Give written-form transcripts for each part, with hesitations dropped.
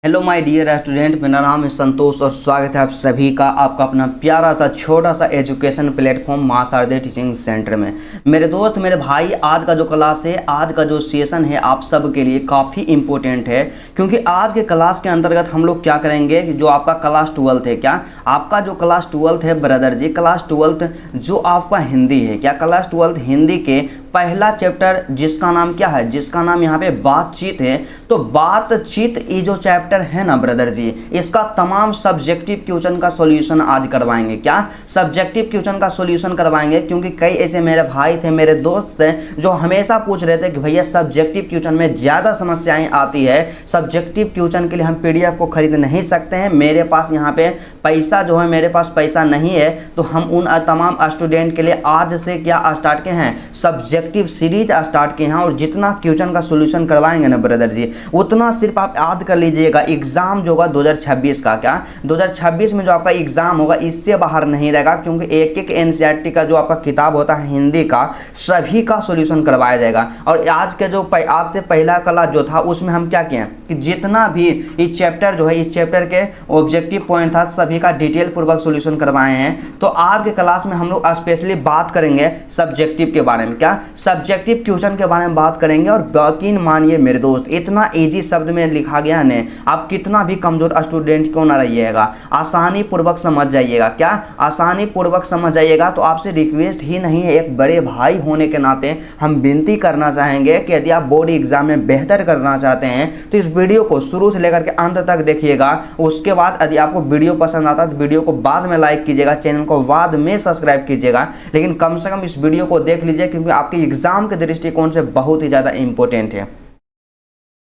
Hello my dear student, मेरा नाम है संतोष और स्वागत है आप सभी का आपका अपना प्यारा सा छोटा सा एजुकेशन प्लेटफॉर्म मां शारदे टीचिंग सेंटर में। मेरे दोस्त मेरे भाई, आज का जो क्लास है, आज का जो सेशन है आप सब के लिए काफ़ी इम्पोर्टेंट है, क्योंकि आज के क्लास के अंतर्गत हम लोग क्या करेंगे, जो आपका क्लास 12 है, क्या आपका जो क्लास 12 है ब्रदर जी, क्लास 12 जो आपका हिंदी है, क्या क्लास 12 हिंदी के पहला चैप्टर जिसका नाम क्या है, जिसका नाम यहाँ पे बातचीत है, तो बातचीत ये जो चैप्टर है ना ब्रदर जी, इसका तमाम सब्जेक्टिव क्वेश्चन का सॉल्यूशन आज करवाएंगे। क्या सब्जेक्टिव क्वेश्चन का सॉल्यूशन करवाएंगे, क्योंकि कई ऐसे मेरे भाई थे, मेरे दोस्त थे जो हमेशा पूछ रहे थे कि भैया सब्जेक्टिव क्वेश्चन में ज़्यादा समस्याएं आती है, सब्जेक्टिव क्वेश्चन के लिए हम PDF को खरीद नहीं सकते हैं, मेरे पास यहाँ पे पैसा जो है, मेरे पास पैसा नहीं है, तो हम उन तमाम स्टूडेंट के लिए आज से क्या स्टार्ट के हैं, सब्जेक्टिव सीरीज स्टार्ट किए हैं। और जितना क्वेश्चन का सॉल्यूशन करवाएंगे ना ब्रदर जी, उतना सिर्फ आप याद कर लीजिएगा। एग्जाम जो होगा 2026 का, क्या 2026 में जो आपका एग्जाम होगा इससे बाहर नहीं रहेगा, क्योंकि एक एक NCERT का जो आपका किताब होता है हिंदी का, सभी का सॉल्यूशन करवाया जाएगा। और आज के जो आज से पहला क्लास जो था उसमें हम क्या किए कि जितना भी इस चैप्टर जो है, इस चैप्टर के ऑब्जेक्टिव पॉइंट था, सभी का डिटेल पूर्वक सॉल्यूशन करवाए हैं। तो आज के क्लास में हम लोग स्पेशली बात करेंगे सब्जेक्टिव के बारे में, क्या सब्जेक्टिव क्वेश्चन के बारे में बात करेंगे। और यकीन मानिए मेरे दोस्त, इतना इजी शब्द में लिखा गया है, आप कितना भी कमजोर स्टूडेंट क्यों ना रहिएगा, आसानी पूर्वक समझ जाइएगा। क्या आसानी पूर्वक समझ जाइएगा। तो आपसे रिक्वेस्ट ही नहीं है, एक बड़े भाई होने के नाते हम विनती करना चाहेंगे कि यदि आप बोर्ड एग्जाम में बेहतर करना चाहते हैं तो इस वीडियो को शुरू से लेकर के अंत तक देखिएगा। उसके बाद यदि आपको वीडियो पसंद आता है तो वीडियो को बाद में लाइक कीजिएगा, चैनल को बाद में सब्सक्राइब कीजिएगा, लेकिन कम से कम इस वीडियो को देख लीजिए, क्योंकि आपके एग्जाम के दृष्टिकोण से बहुत ही ज़्यादा इंपॉर्टेंट है।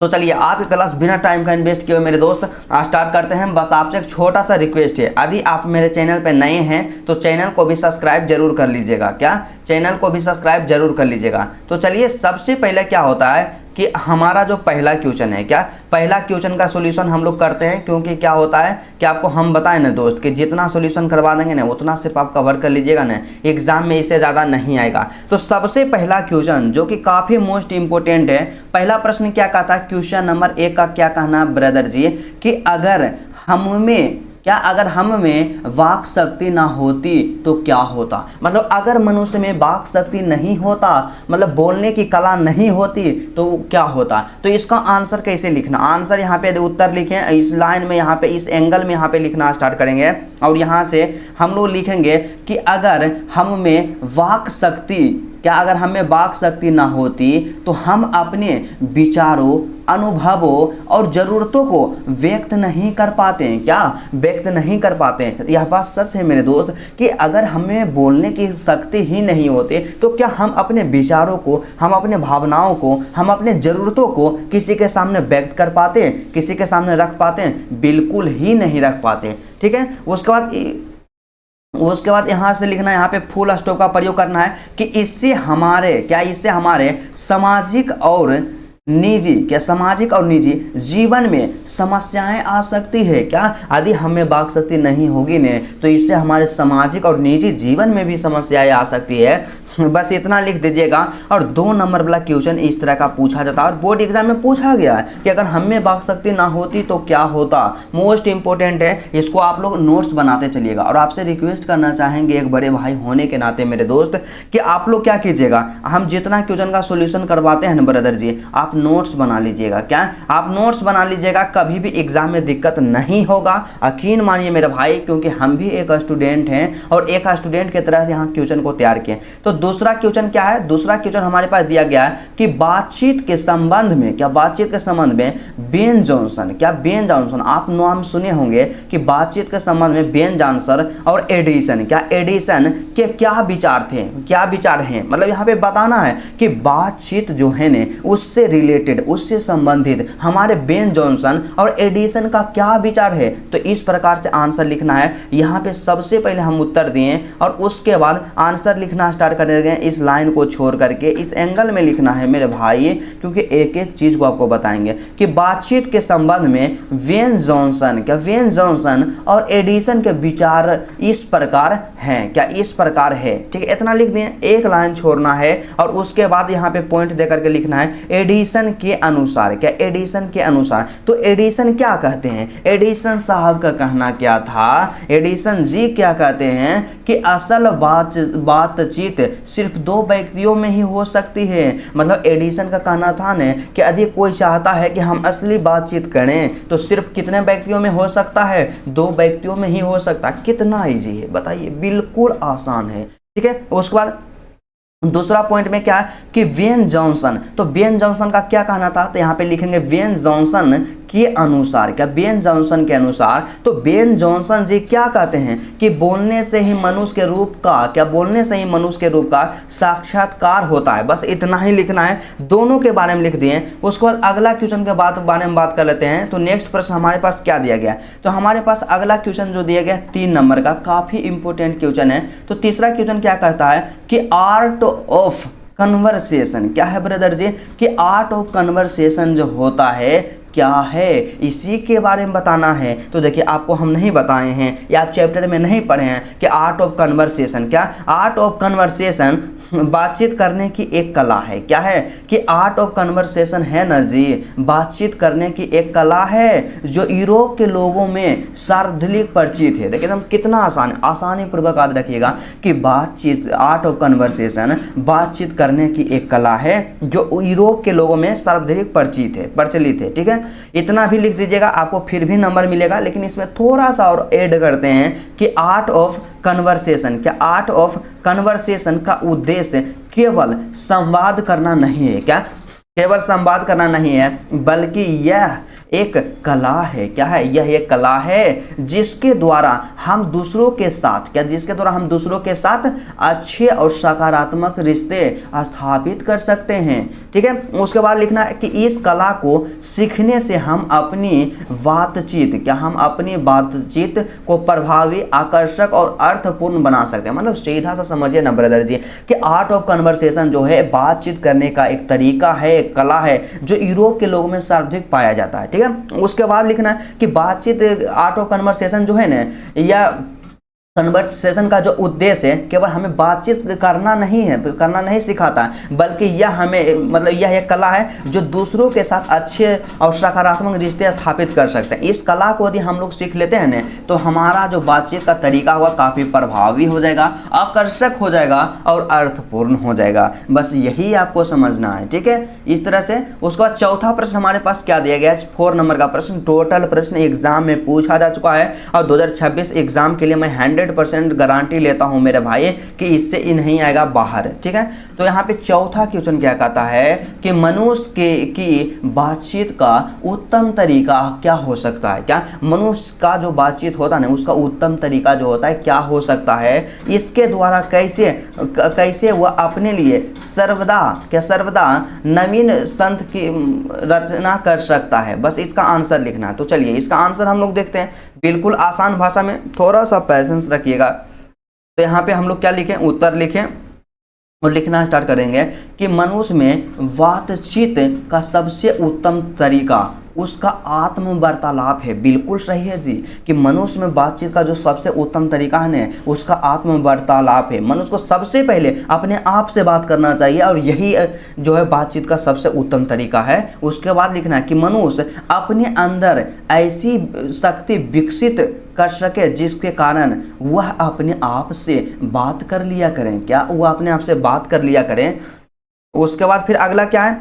तो चलिए आज का क्लास बिना टाइम का इन्वेस्ट किए मेरे दोस्त स्टार्ट करते हैं। बस आपसे एक छोटा सा रिक्वेस्ट है, यदि आप मेरे चैनल पर नए हैं तो चैनल को भी सब्सक्राइब जरूर कर लीजिएगा। क्या चैनल को भी सब्सक्राइब जरूर कर लीजिएगा। तो चलिए सबसे पहले क्या होता है कि हमारा जो पहला क्वेश्चन है, क्या पहला क्वेश्चन का सॉल्यूशन हम लोग करते हैं, क्योंकि क्या होता है कि आपको हम बताएं ना दोस्त कि जितना सॉल्यूशन करवा देंगे ना उतना सिर्फ आप कवर कर लीजिएगा ना, एग्जाम में इससे ज़्यादा नहीं आएगा। तो सबसे पहला क्वेश्चन जो कि काफ़ी मोस्ट इंपॉर्टेंट है, पहला प्रश्न क्या कहता है, क्वेश्चन नंबर 1 का क्या कहना है ब्रदर जी, कि अगर हम में वाक शक्ति ना होती तो क्या होता। मतलब अगर मनुष्य में वाक शक्ति नहीं होता, मतलब बोलने की कला नहीं होती तो क्या होता। तो इसका आंसर कैसे लिखना, आंसर यहाँ पे उत्तर लिखें, इस लाइन में, यहाँ पे इस एंगल में यहाँ पे लिखना स्टार्ट करेंगे। और यहाँ से हम लोग लिखेंगे कि अगर हम में वाक शक्ति, क्या अगर हमें वाक शक्ति ना होती तो हम अपने विचारों, अनुभवों और ज़रूरतों को व्यक्त नहीं कर पाते हैं। क्या व्यक्त नहीं कर पाते हैं। यह बात सच है मेरे दोस्त कि अगर हमें बोलने की शक्ति ही नहीं होती तो क्या हम अपने विचारों को, हम अपने भावनाओं को, हम अपने ज़रूरतों को किसी के सामने व्यक्त कर पाते हैं, किसी के सामने रख पाते हैं? बिल्कुल ही नहीं रख पाते। ठीक है। उसके बाद यहाँ से लिखना, यहाँ पे फुल स्टॉप का प्रयोग करना है कि इससे हमारे सामाजिक और निजी जीवन में समस्याएं आ सकती है। क्या यदि हमें वाक शक्ति नहीं होगी ने तो इससे हमारे सामाजिक और निजी जीवन में भी समस्याएं आ सकती है। बस इतना लिख दीजिएगा। और 2 नंबर वाला क्वेश्चन इस तरह का पूछा जाता है और बोर्ड एग्जाम में पूछा गया है कि अगर हमें वाक शक्ति ना होती तो क्या होता। मोस्ट इंपॉर्टेंट है, इसको आप लोग नोट्स बनाते चलिएगा। और आपसे रिक्वेस्ट करना चाहेंगे एक बड़े भाई होने के नाते मेरे दोस्त कि आप लोग क्या कीजिएगा, हम जितना क्वेश्चन का सोल्यूशन करवाते हैं ना ब्रदर जी, आप नोट्स बना लीजिएगा। क्या आप नोट्स बना लीजिएगा, कभी भी एग्जाम में दिक्कत नहीं होगा। यकीन मानिए मेरे भाई, क्योंकि हम भी एक स्टूडेंट हैं और एक स्टूडेंट की तरह से यहाँ क्वेश्चन को तैयार किए। तो दूसरा क्वेश्चन क्या है, दूसरा क्वेश्चन हमारे पास दिया गया है कि बातचीत के संबंध में बेन जॉनसन, क्या बेन जॉनसन, आप नाम सुने होंगे कि बातचीत के संबंध में बेन जॉनसन और एडिसन, क्या एडिसन के क्या विचार थे, क्या विचार हैं। मतलब यहाँ पे बताना है कि बातचीत जो है ने उससे रिलेटेड, उससे संबंधित हमारे बेन जॉनसन और एडिसन का क्या विचार है। तो इस प्रकार से आंसर लिखना है। यहाँ पे सबसे पहले हम उत्तर दिए और उसके बाद आंसर लिखना स्टार्ट कर जगह इस लाइन को छोड़ करके इस एंगल में लिखना है मेरे भाई, क्योंकि एक एक चीज़ को आपको बताएंगे कि बातचीत के संबंध में वेन जॉनसन और एडिसन के विचार इस प्रकार हैं। क्या इस प्रकार है, ठीक है, इतना लिख दिए। एक लाइन छोड़ना है और उसके बाद यहाँ पे पॉइंट दे करके लिखना है एडिसन के अनुसार। क्या एडिसन के अनुसार, तो एडिसन क्या कहते हैं, एडिसन साहब का कहना क्या था, एडिसन जी क्या कहते हैं कि असल बातचीत सिर्फ दो व्यक्तियों में ही हो सकती है। मतलब एडिसन का कहना था ना कि यदि कोई चाहता है कि हम असली बातचीत करें तो सिर्फ कितने व्यक्तियों में हो सकता है, दो व्यक्तियों में ही हो सकता है। कितना इजी है बताइए, बिल्कुल आसान है, ठीक है। उसके बाद दूसरा पॉइंट में क्या है कि वेन जॉनसन, तो वेन जॉनसन का क्या कहना था, तो यहाँ पे लिखेंगे वेन जॉनसन के अनुसार। क्या वेन जॉनसन के अनुसार, तो वेन जॉनसन जी क्या कहते हैं कि बोलने से ही मनुष्य के रूप का, क्या बोलने से ही मनुष्य के रूप का साक्षात्कार होता है। बस इतना ही लिखना है, दोनों के बारे में लिख दिए। उसके बाद अगला क्वेश्चन के बारे में बात कर लेते हैं। तो नेक्स्ट प्रश्न हमारे पास क्या दिया गया, तो हमारे पास अगला क्वेश्चन जो दिया गया 3 नंबर का, काफी इंपॉर्टेंट क्वेश्चन है। तो तीसरा क्वेश्चन क्या करता है कि आर्ट ऑफ कन्वर्सेशन, क्या है ब्रदर जी, कि आर्ट ऑफ कन्वर्सेशन जो होता है क्या है, इसी के बारे में बताना है। तो देखिए आपको हम नहीं बताए हैं या आप चैप्टर में नहीं पढ़े हैं कि आर्ट ऑफ कन्वर्सेशन, क्या आर्ट ऑफ कन्वर्सेशन बातचीत करने की एक कला है। क्या है कि आर्ट ऑफ कन्वर्सेशन है ना जी, बातचीत करने की एक कला है जो यूरोप के लोगों में सार्वजनिक परिचित है। देखिए हम कितना आसानी पूर्वक याद रखिएगा कि बातचीत, आर्ट ऑफ कन्वर्सेशन बातचीत करने की एक कला है जो यूरोप के लोगों में सार्वजनिक प्रचलित है, ठीक है। इतना भी लिख दीजिएगा, आपको फिर भी नंबर मिलेगा, लेकिन इसमें थोड़ा सा और ऐड करते हैं कि आर्ट ऑफ कन्वर्सेशन, क्या आर्ट ऑफ कन्वर्सेशन का उद्देश्य केवल संवाद करना नहीं है, क्या केवल संवाद करना नहीं है, बल्कि यह एक कला है। क्या है, यह एक कला है जिसके द्वारा हम दूसरों के साथ, क्या जिसके द्वारा हम दूसरों के साथ अच्छे और सकारात्मक रिश्ते स्थापित कर सकते हैं, ठीक है। उसके बाद लिखना है कि इस कला को सीखने से हम अपनी बातचीत, क्या हम अपनी बातचीत को प्रभावी, आकर्षक और अर्थपूर्ण बना सकते हैं। मतलब सीधा सा समझिए ना ब्रदर जी कि आर्ट ऑफ कन्वर्सेशन जो है बातचीत करने का एक तरीका है, एक कला है जो यूरोप के लोगों में सर्वाधिक पाया जाता है, ठीक है। उसके बाद लिखना है कि बातचीत, आर्ट ऑफ कन्वर्सेशन जो है ना, या कन्वर्सेशन का जो उद्देश्य है केवल हमें बातचीत करना नहीं सिखाता है, बल्कि यह हमें, मतलब यह एक कला है जो दूसरों के साथ अच्छे और सकारात्मक रिश्ते स्थापित कर सकते हैं। इस कला को यदि हम लोग सीख लेते हैं ना तो हमारा जो बातचीत का तरीका होगा काफ़ी प्रभावी हो जाएगा, आकर्षक हो जाएगा और अर्थपूर्ण हो जाएगा। बस यही आपको समझना है, ठीक है। इस तरह से उसके बाद चौथा प्रश्न हमारे पास क्या दिया गया है, 4 नंबर का प्रश्न। टोटल प्रश्न एग्जाम में पूछा जा चुका है और 2026 एग्जाम के लिए मैं 100% गारंटी लेता हूं मेरे भाई कि इससे ही नहीं आएगा बाहर, ठीक है। तो यहाँ पे चौथा क्वेश्चन क्या कहता है कि मनुष्य की बातचीत का उत्तम तरीका क्या हो सकता है, क्या मनुष्य का जो बातचीत होता है ना उसका उत्तम तरीका जो होता है क्या हो सकता है, इसके द्वारा कैसे वह अपने लिए सर्वदा नवीन संत की रचना कर सकता है। बस इसका आंसर लिखना है। तो चलिए इसका आंसर हम लोग देखते हैं, बिल्कुल आसान भाषा में, थोड़ा सा पैसेंस रखिएगा। तो यहाँ पे हम लोग क्या लिखें, उत्तर लिखें और लिखना स्टार्ट करेंगे कि मनुष्य में बातचीत का सबसे उत्तम तरीका उसका आत्म वार्तालाप है। बिल्कुल सही है जी कि मनुष्य में बातचीत का जो सबसे उत्तम तरीका है ना उसका आत्म वार्तालाप है। मनुष्य को सबसे पहले अपने आप से बात करना चाहिए और यही जो है बातचीत का सबसे उत्तम तरीका है। उसके बाद लिखना है कि मनुष्य अपने अंदर ऐसी शक्ति विकसित कर सके जिसके कारण वह अपने आप से बात कर लिया करें, क्या वह अपने आप से बात कर लिया करें। उसके बाद फिर अगला क्या है,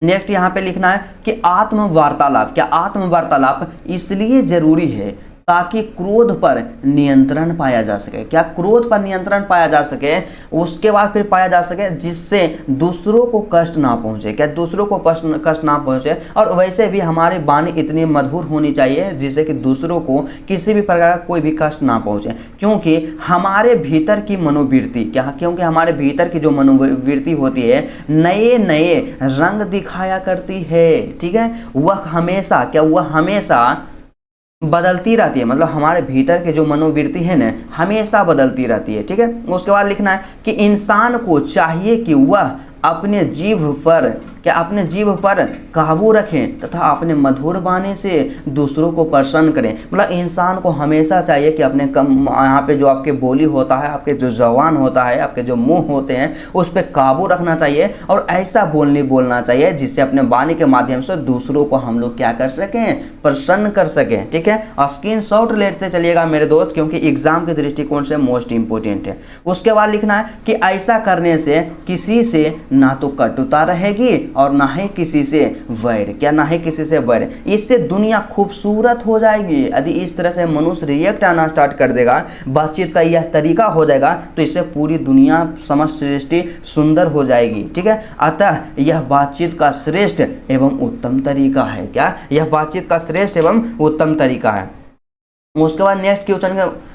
नेक्स्ट यहाँ पे लिखना है कि आत्म वार्तालाप, क्या आत्म वार्तालाप इसलिए जरूरी है ताकि क्रोध पर नियंत्रण पाया जा सके, क्या क्रोध पर नियंत्रण पाया जा सके। उसके बाद फिर पाया जा सके जिससे दूसरों को कष्ट ना पहुंचे, क्या दूसरों को कष्ट ना पहुंचे। और वैसे भी हमारी वाणी इतनी मधुर होनी चाहिए जिससे कि दूसरों को किसी भी प्रकार का कोई भी कष्ट ना पहुंचे, क्योंकि हमारे भीतर की मनोवृत्ति, क्योंकि हमारे भीतर की जो मनोवृत्ति होती है नए नए रंग दिखाया करती है, ठीक है। वह हमेशा बदलती रहती है, मतलब हमारे भीतर के जो मनोवृत्ति है ना हमेशा बदलती रहती है। ठीक है, उसके बाद लिखना है कि इंसान को चाहिए कि वह अपने जीभ पर काबू रखें तथा अपने मधुर वाणी से दूसरों को प्रसन्न करें। मतलब इंसान को हमेशा चाहिए कि अपने यहाँ पे जो आपके बोली होता है, आपके जो जबान होता है, आपके जो मुंह होते हैं उस पर काबू रखना चाहिए और ऐसा बोलना चाहिए जिससे अपने वाणी के माध्यम से दूसरों को हम लोग क्या कर सकें, प्रसन्न कर सकें। ठीक है, स्क्रीनशॉट लेते चलिएगा मेरे दोस्त, क्योंकि एग्जाम के दृष्टिकोण से मोस्ट इंपोर्टेंट है। उसके बाद लिखना है कि ऐसा करने से किसी से ना तो कटुता रहेगी और ना ही किसी से वैर, क्या ना ही किसी से वैर। इससे दुनिया खूबसूरत हो जाएगी। यदि इस तरह से मनुष्य रिएक्ट आना स्टार्ट कर देगा, बातचीत का यह तरीका हो जाएगा, तो इससे पूरी दुनिया समस्त सृष्टि सुंदर हो जाएगी। ठीक है, अतः यह बातचीत का श्रेष्ठ एवं उत्तम तरीका है। क्या यह बातचीत का श्रेष्ठ एवं उत्तम तरीका है। उसके बाद नेक्स्ट क्वेश्चन के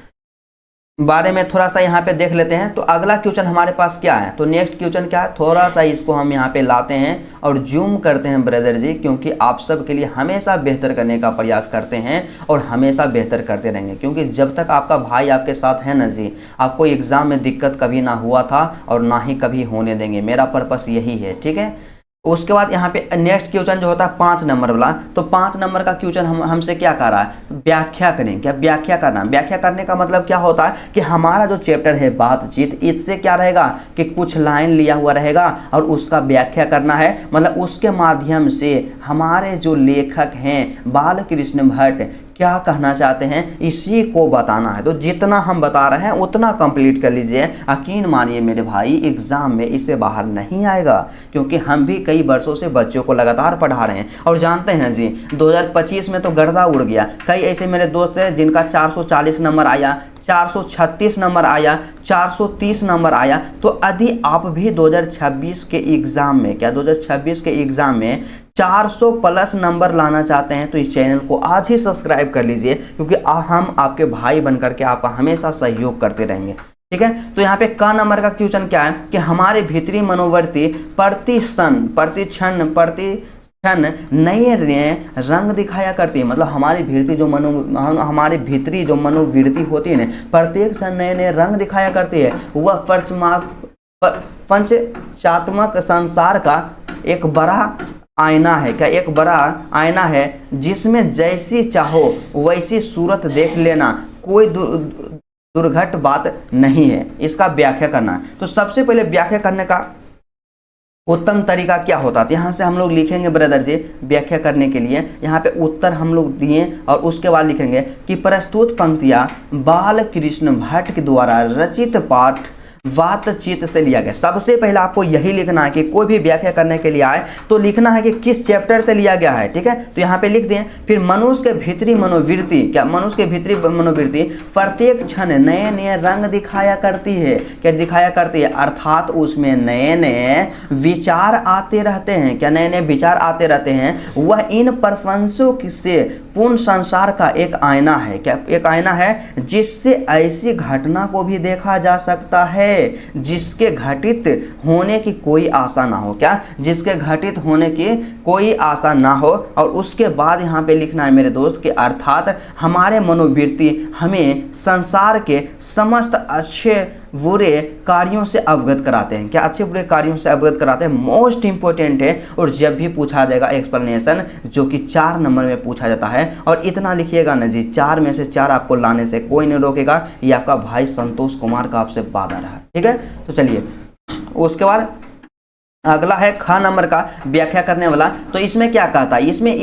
बारे में थोड़ा सा यहाँ पे देख लेते हैं। तो अगला क्वेश्चन हमारे पास क्या है, तो नेक्स्ट क्वेश्चन क्या है, थोड़ा सा इसको हम यहाँ पे लाते हैं और जूम करते हैं ब्रदर जी, क्योंकि आप सब के लिए हमेशा बेहतर करने का प्रयास करते हैं और हमेशा बेहतर करते रहेंगे। क्योंकि जब तक आपका भाई आपके साथ है ना जी, आपको एग्जाम में दिक्कत कभी ना हुआ था और ना ही कभी होने देंगे। मेरा पर्पस यही है। ठीक है, उसके बाद यहाँ पे नेक्स्ट क्वेश्चन जो होता है 5 नंबर वाला, तो 5 नंबर का क्वेश्चन हमसे क्या कर रहा है, व्याख्या करें। क्या व्याख्या करना, व्याख्या करने का मतलब क्या होता है कि हमारा जो चैप्टर है बातचीत, इससे क्या रहेगा कि कुछ लाइन लिया हुआ रहेगा और उसका व्याख्या करना है। मतलब उसके माध्यम से हमारे जो लेखक हैं बालकृष्ण भट्ट क्या कहना चाहते हैं इसी को बताना है। तो जितना हम बता रहे हैं उतना कंप्लीट कर लीजिए। यकीन मानिए मेरे भाई, एग्जाम में इससे बाहर नहीं आएगा, क्योंकि हम भी कई वर्षों से बच्चों को लगातार पढ़ा रहे हैं। और जानते हैं जी 2025 में तो गर्दा उड़ गया। कई ऐसे मेरे दोस्त हैं जिनका 440 नंबर आया, 436 नंबर आया, 430 नंबर आया। तो यदि आप भी 2026 के एग्ज़ाम में, क्या 2026 के एग्ज़ाम में 400 प्लस नंबर लाना चाहते हैं, तो इस चैनल को आज ही सब्सक्राइब कर लीजिए, क्योंकि हम आपके भाई बनकर के आपका हमेशा सहयोग करते रहेंगे। ठीक है, तो यहाँ पे क नंबर का क्वेश्चन क्या है कि हमारे भीतरी मनोवृत्ति प्रतिक्षण नए रंग दिखाया करती है। मतलब हमारी भीतरी जो मनोवृत्ति होती है ना, प्रत्येक क्षण नए नए रंग दिखाया करती है। वह पंचचात्मक संसार का एक बड़ा आईना है। क्या एक बड़ा आईना है जिसमें जैसी चाहो वैसी सूरत देख लेना कोई दुर्घट बात नहीं है। इसका व्याख्या करना है। तो सबसे पहले व्याख्या करने का उत्तम तरीका क्या होता है, यहाँ से हम लोग लिखेंगे ब्रदर जी व्याख्या करने के लिए। यहाँ पे उत्तर हम लोग दिए और उसके बाद लिखेंगे कि प्रस्तुत पंक्तियाँ बालकृष्ण भट्ट के द्वारा रचित पाठ बातचीत से लिया गया। सबसे पहले आपको यही लिखना है कि कोई भी व्याख्या करने के लिए आए तो लिखना है कि किस चैप्टर से लिया गया है। ठीक है, तो यहाँ पे लिख दें। फिर मनुष्य के भीतरी मनोवृत्ति, क्या मनुष्य के भीतरी मनोवृत्ति प्रत्येक क्षण नए नए रंग दिखाया करती है। क्या दिखाया करती है, अर्थात उसमें नए नए विचार आते रहते हैं। क्या नए नए विचार आते रहते हैं। वह इन प्रपंचों से पूर्ण संसार का एक आईना है। क्या एक आईना है जिससे ऐसी घटना को भी देखा जा सकता है जिसके घटित होने की कोई आशा ना हो। क्या जिसके घटित होने की कोई आशा ना हो। और उसके बाद यहाँ पे लिखना है मेरे दोस्त कि अर्थात हमारे मनोवृत्ति हमें संसार के समस्त अच्छे बुरे कार्यों से अवगत कराते हैं। क्या अच्छे बुरे कार्यों से अवगत कराते हैं, मोस्ट इंपॉर्टेंट है। और जब भी पूछा जाएगा एक्सप्लेनेशन, जो कि 4 नंबर में पूछा जाता है, और इतना लिखिएगा ना जी, 4 में से 4 आपको लाने से कोई नहीं रोकेगा। ये आपका भाई संतोष कुमार का आपसे वादा रहा। ठीक है, तो चलिए उसके बाद अगला है ख नंबर का व्याख्या करने वाला। तो इसमें क्या कहता है, इसमें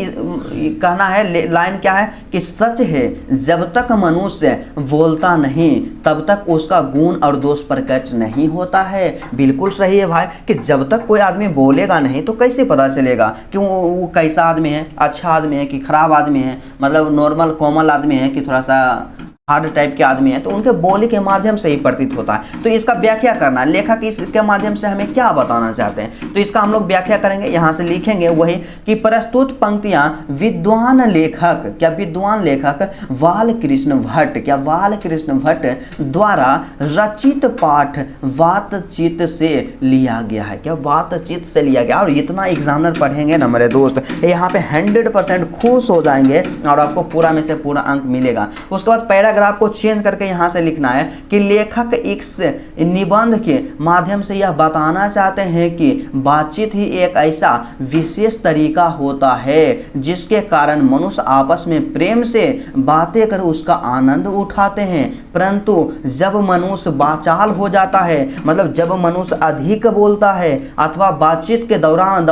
कहना है लाइन क्या है कि सच है जब तक मनुष्य बोलता नहीं तब तक उसका गुण और दोष प्रकट नहीं होता है। बिल्कुल सही है भाई, कि जब तक कोई आदमी बोलेगा नहीं तो कैसे पता चलेगा कि वो कैसा आदमी है, अच्छा आदमी है कि खराब आदमी है, मतलब नॉर्मल कोमल आदमी है कि थोड़ा सा हार्ड टाइप के आदमी हैं तो उनके बोली के माध्यम से ही प्रतीत होता है। तो इसका व्याख्या करना, लेखक इसके माध्यम से हमें क्या बताना चाहते हैं, तो इसका हम लोग व्याख्या करेंगे। यहाँ से लिखेंगे वही कि प्रस्तुत पंक्तियां विद्वान लेखक, क्या विद्वान लेखक बालकृष्ण भट्ट, क्या बालकृष्ण भट्ट द्वारा रचित पाठ बातचीत से लिया गया है, क्या बातचीत से लिया गया। और इतना एग्जामिनर पढ़ेंगे ना मेरे दोस्त, यहाँ पे 100% खुश हो जाएंगे और आपको पूरा में से पूरा अंक मिलेगा। उसके बाद पैराग्राफ को चेंज करके यहाँ से लिखना है कि लेखक इस निबंध के माध्यम से यह बताना चाहते हैं कि बातचीत ही एक ऐसा विशेष तरीका होता है जिसके कारण मनुष्य आपस में प्रेम से बातें कर उसका आनंद उठाते हैं, परंतु जब मनुष्य वाचाल हो जाता है, मतलब जब मनुष्य अधिक बोलता है अथवा बातचीत के दौरान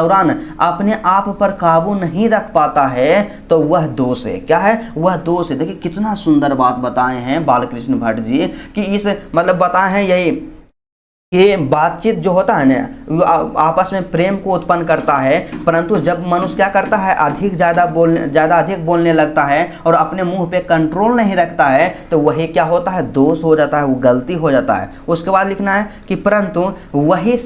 अपने आप पर काबू नहीं रख पाता है तो वह दोष है। क्या है? वह दोष है। देखिए कितना सुंदर बात बताए हैं बालकृष्ण भट्ट जी कि इस मतलब बताए हैं यही कि बातचीत जो होता है ना आपस में प्रेम को उत्पन्न करता है, परंतु जब मनुष्य क्या करता है ज़्यादा अधिक बोलने लगता है और अपने मुंह पे कंट्रोल नहीं रखता है तो वही क्या होता है? दोष हो जाता है, वो गलती हो जाता है। उसके बाद लिखना है कि परंतु वही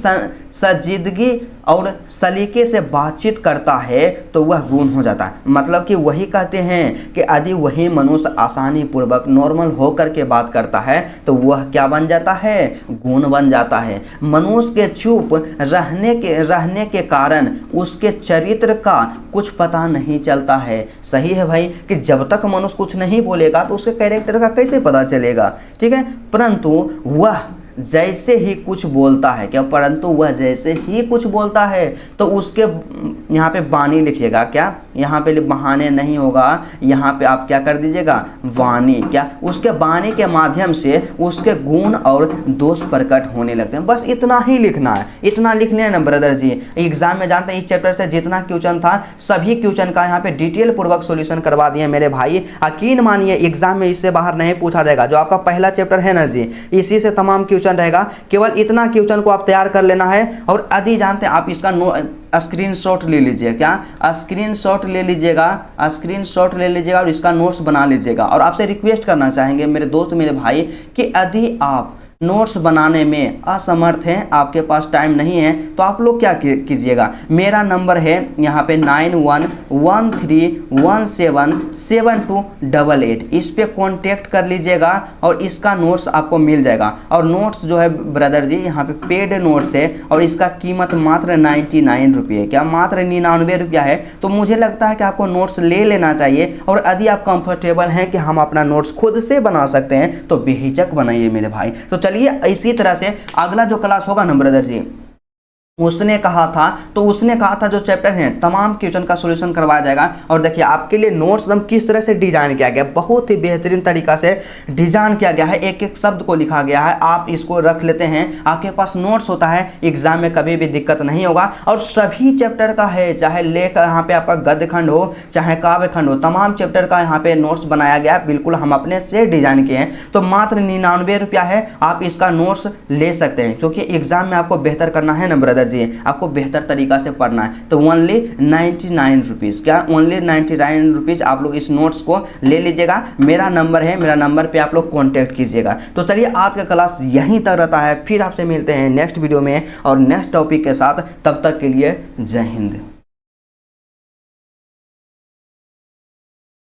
संजीदगी और सलीके से बातचीत करता है तो वह गुण हो जाता है। मतलब कि वही कहते हैं कि यदि वही मनुष्य आसानी पूर्वक नॉर्मल होकर के बात करता है तो वह क्या बन जाता है? गुण बन जाता है। मनुष्य के चुप रहने के कारण उसके चरित्र का कुछ पता नहीं चलता है। सही है भाई कि जब तक मनुष्य कुछ नहीं बोलेगा तो उसके कैरेक्टर का कैसे पता चलेगा? ठीक है, परंतु वह जैसे ही कुछ बोलता है, क्या परंतु वह जैसे ही कुछ बोलता है तो उसके यहाँ पे वाणी लिखिएगा। क्या यहाँ पे बहाने नहीं होगा, यहाँ पे आप क्या कर दीजिएगा? वाणी। क्या उसके वाणी के माध्यम से उसके गुण और दोष प्रकट होने लगते हैं। बस इतना ही लिखना है, इतना लिख लेना ब्रदर जी। एग्जाम में जानते हैं इस चैप्टर से जितना क्वेश्चन था सभी क्वेश्चन का यहाँ पे डिटेल पूर्वक सोल्यूशन करवा दिए मेरे भाई। यकीन मानिए एग्जाम में इससे बाहर नहीं पूछा जाएगा। जो आपका पहला चैप्टर है ना जी, इसी से तमाम क्वेश्चन रहेगा। केवल इतना क्वेश्चन को आप तैयार कर लेना है। और यदि जानते हैं आप इसका स्क्रीनशॉट ले लीजिए। क्या स्क्रीनशॉट ले लीजिएगा, स्क्रीनशॉट ले लीजिएगा और इसका नोट्स बना लीजिएगा। और आपसे रिक्वेस्ट करना चाहेंगे मेरे दोस्त मेरे भाई कि यदि आप नोट्स बनाने में असमर्थ हैं, आपके पास टाइम नहीं है, तो आप लोग क्या कीजिएगा, मेरा नंबर है यहाँ पे 9113177288, इस पे कांटेक्ट कर लीजिएगा और इसका नोट्स आपको मिल जाएगा। और नोट्स जो है ब्रदर जी यहाँ पे पेड नोट्स है और इसका कीमत मात्र 99 रुपये, क्या मात्र 99 रुपया है। तो मुझे लगता है कि आपको नोट्स ले लेना चाहिए। और यदि आप कंफर्टेबल हैं कि हम अपना नोट्स खुद से बना सकते हैं तो बेहिचक बनाइए मेरे भाई। तो चलिए इसी तरह से अगला जो क्लास होगा ना ब्रदर जी, उसने कहा था जो चैप्टर है तमाम क्वेश्चन का सॉल्यूशन करवाया जाएगा। और देखिए आपके लिए नोट्स एकदम किस तरह से डिजाइन किया गया, बहुत ही बेहतरीन तरीका से डिजाइन किया गया है। एक एक शब्द को लिखा गया है, आप इसको रख लेते हैं, आपके पास नोट्स होता है, एग्जाम में कभी भी दिक्कत नहीं होगा। और सभी चैप्टर का है, चाहे लेख यहाँ पे आपका गद्य खंड हो चाहे काव्य खंड हो, तमाम चैप्टर का यहाँ पे नोट्स बनाया गया है, बिल्कुल हम अपने से डिजाइन किए हैं। तो मात्र 99 रुपया है, आप इसका नोट्स ले सकते हैं। क्योंकि एग्जाम में आपको बेहतर करना है ना ब्रदर जी, आपको बेहतर तरीका से पढ़ना है, तो ओनली 99 रुपीज़, क्या ओनली 99 रुपीज़ आप लोग इस नोट्स को ले लीजिएगा। मेरा नंबर है, मेरा नंबर पे आप लोग कांटेक्ट कीजिएगा। तो चलिए आज का क्लास यहीं तक रहता है, फिर आपसे मिलते हैं नेक्स्ट वीडियो में और नेक्स्ट टॉपिक के साथ। तब तक के लिए जय हिंद।